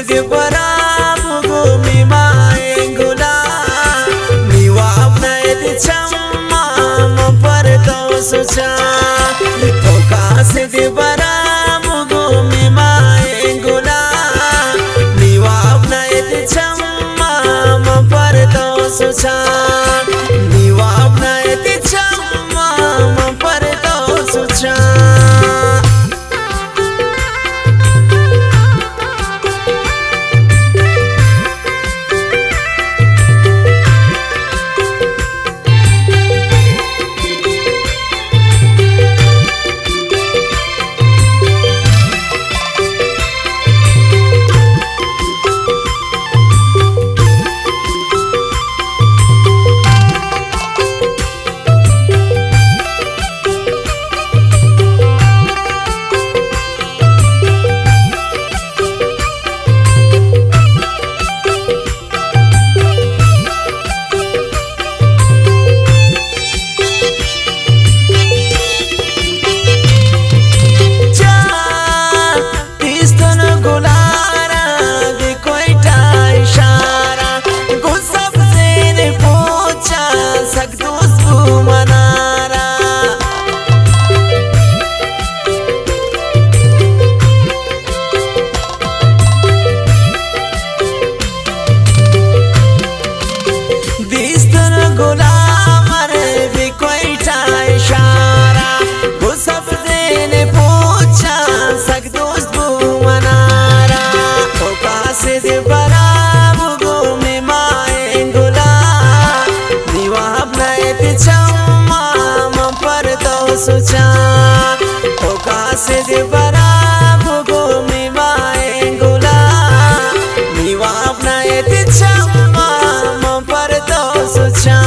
de bara bugu mi maengula mi wapna eti chamma ma parta sucha toka se de bara bugu mi maengula mi wapna eti chamma ma parta sucha mi wapna eti chamma ma parta sucha Sucha toka se de bara bugu mi maengula mi wapna eti chamma ma parta sucha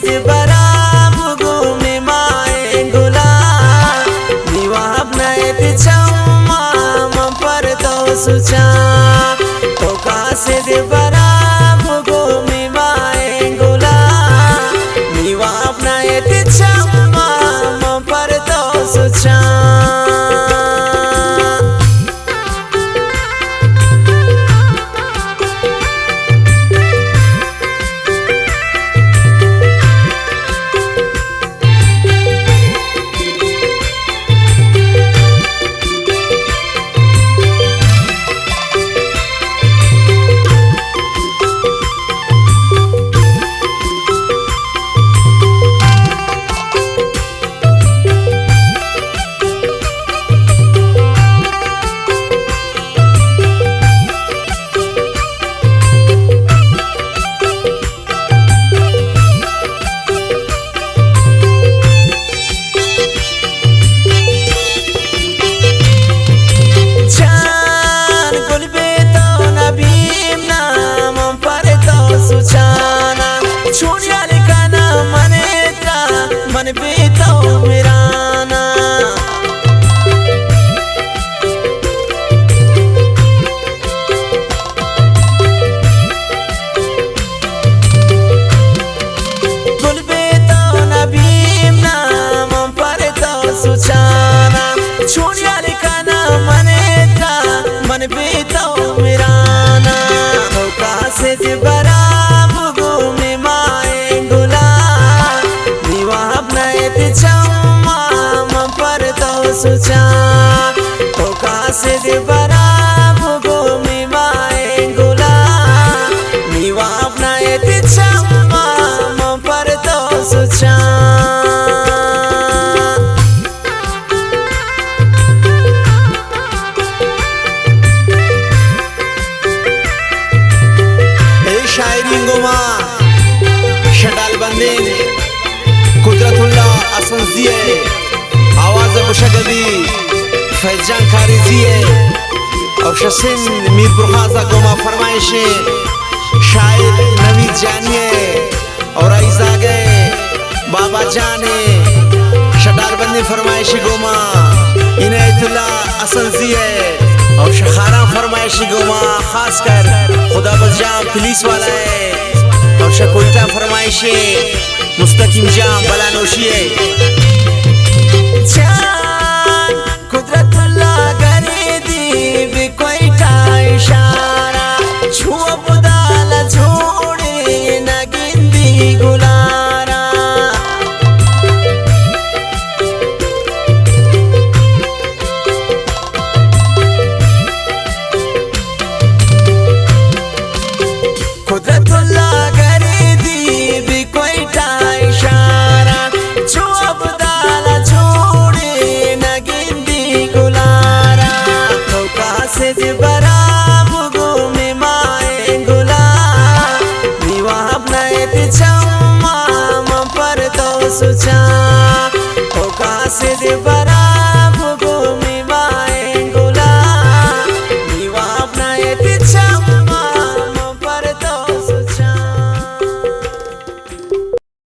de bara bugu mi maengula mi wapna eti chamma ma parta sucha toka se de bara bugu mi maengula mi wapna eti chamma ma parta sucha सुचा तो कासे दे बराब गोमी माए गुला नीवा अपना एति चम्मा म पर तो सुचा शायरी गोमा शडाल बंदे कुदरतुल्लाह असंजिए आवाज बुशगदी फैजान खारिजिए और शसिन मीरपुर खासा गोमा फरमाइश शायर नवीद जानिए और ऐसा गए बाबा जाने शडाल बंदी फरमाइश गोमा इनायतुल्लाह असंजिए और शखारा फरमाइशी गोमा खास कर खुदा बजाम पुलिस वाला है और शकोइटा फरमाइशी मुस्तकीम जाम बलानोशी है जान कुदरतुल्लाह करे दी बिकोइटा इशारा छुआ बुदाला छोड़े न गिंदी गुलारा कुदरतुल्लाह करे दी बिकोइटा इशारा छुआ बुदाला छोड़े न गिंदी गुलारा तो कासे दे बराब गोमी माए गुला नीवा अपना एति चम्मा म पर तो सुचा तो कासे दे